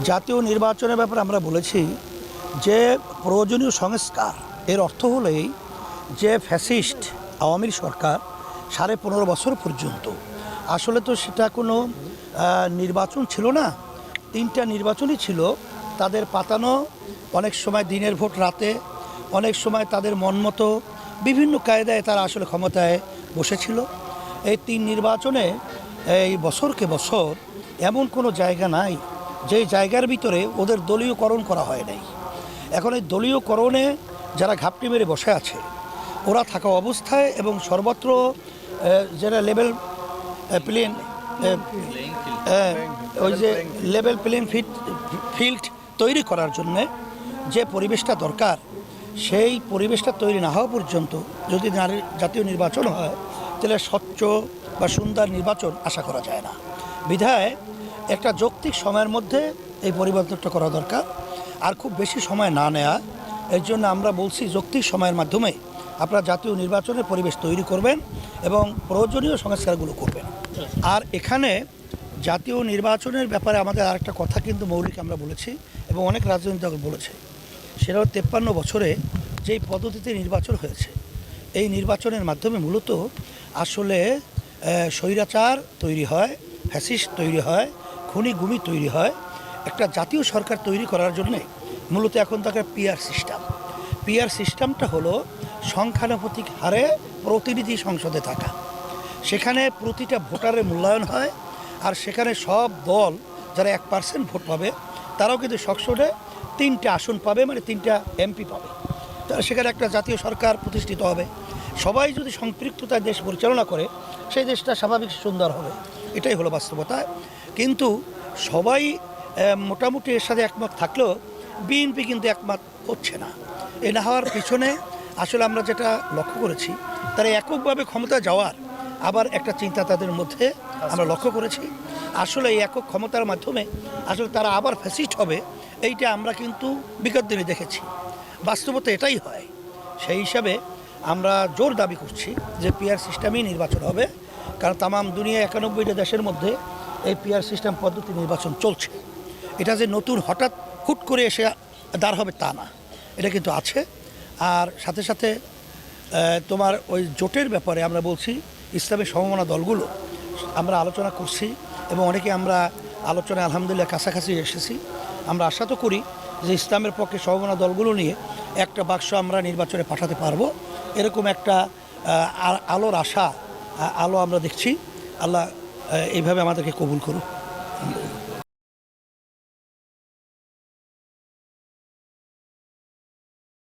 জাতীয় নির্বাচনের ব্যাপারে আমরা বলেছি যে প্রয়োজনীয় সংস্কার এর অর্থ হলেই যে ফ্যাসিস্ট আওয়ামী সরকার 15.5 বছর পর্যন্ত আসলে তো সেটা কোনো নির্বাচন ছিল না, 3টা নির্বাচনই ছিল। তাদের পাতানো, অনেক সময় দিনের ভোট রাতে, অনেক সময় তাদের মনমতো বিভিন্ন কায়দায় তারা আসলে ক্ষমতায় বসেছিল। এই 3 নির্বাচনে এই বছরকে বছর এমন কোনো জায়গা নাই যেই জায়গার ভিতরে ওদের দলীয়করণ করা হয় নাই। এখন এই দলীয়করণে যারা ঘাপটি মেরে বসে আছে ওরা থাকা অবস্থায় এবং সর্বত্র যারা লেভেল প্লেন ওই যে লেভেল প্লেন ফিল্ড তৈরি করার জন্যে যে পরিবেশটা দরকার, সেই পরিবেশটা তৈরি না হওয়া পর্যন্ত যদি জাতীয় নির্বাচন হয় তাহলে স্বচ্ছ বা সুন্দর নির্বাচন আশা করা যায় না। বিধায় একটা যৌক্তিক সময়ের মধ্যে এই পরিবর্তনটা করা দরকার, আর খুব বেশি সময় না নেয়া। এর জন্য আমরা বলছি যৌক্তিক সময়ের মাধ্যমে আপনারা জাতীয় নির্বাচনের পরিবেশ তৈরি করবেন এবং প্রয়োজনীয় সংস্কারগুলো করবেন। আর এখানে জাতীয় নির্বাচনের ব্যাপারে আমাদের আরেকটা কথা কিন্তু মৌলিক আমরা বলেছি এবং অনেক রাজনৈতিক দল বলেছে, সেটা 53 বছরে যেই পদ্ধতিতে নির্বাচন হয়েছে, এই নির্বাচনের মাধ্যমে মূলত আসলে স্বৈরাচার তৈরি হয়, ফ্যাসিস্ট তৈরি হয়, খুনি গুমি তৈরি হয়। একটা জাতীয় সরকার তৈরি করার জন্যে মূলত এখন তাকে পিআর সিস্টেমটা হলো সংখ্যানুপাতিক হারে প্রতিনিধি সংসদে থাকা। সেখানে প্রতিটা ভোটারের মূল্যায়ন হয়, আর সেখানে সব দল যারা 1% ভোট পাবে তারাও কিন্তু সংসদে 3টা আসন পাবে, মানে 3টা এমপি পাবে। তাহলে সেখানে একটা জাতীয় সরকার প্রতিষ্ঠিত হবে। সবাই যদি সম্পৃক্ততায় দেশ পরিচালনা করে সেই দেশটা স্বাভাবিক সুন্দর হবে, এটাই হলো বাস্তবতা। কিন্তু সবাই মোটামুটি এর সাথে একমত থাকলেও বিএনপি কিন্তু একমত হচ্ছে না। এ না হওয়ার পিছনে আসলে আমরা যেটা লক্ষ্য করেছি, তারা এককভাবে ক্ষমতা যাওয়ার আবার একটা চিন্তা তাদের মধ্যে আমরা লক্ষ্য করেছি। আসলে এই একক ক্ষমতার মাধ্যমে আসলে তারা আবার ফ্যাসিস্ট হবে, এইটা আমরা কিন্তু বিগত দিনে দেখেছি। বাস্তবতা এটাই হয়। সেই হিসাবে আমরা জোর দাবি করছি যে পিআর সিস্টেমেই নির্বাচন হবে, কারণ তামাম দুনিয়া 91টা দেশের মধ্যে এই পিআর সিস্টেম পদ্ধতি নির্বাচন চলছে। এটা যে নতুন হঠাৎ হুট করে এসে দাঁড় হবে তা না, এটা কিন্তু আছে। আর সাথে সাথে তোমার ওই জোটের ব্যাপারে আমরা বলছি ইসলামের সমমনা দলগুলো আমরা আলোচনা করছি এবং অনেকে আমরা আলোচনায় আলহামদুলিল্লাহ কাছাকাছি এসেছি। আমরা আশা তো করি যে ইসলামের পক্ষে সমমনা দলগুলো নিয়ে একটা বাক্স আমরা নির্বাচনে পাঠাতে পারবো, এরকম একটা আলোর আশা আলো আমরা দেখছি। আল্লাহ এইভাবে আমাদেরকে কবুল করুন।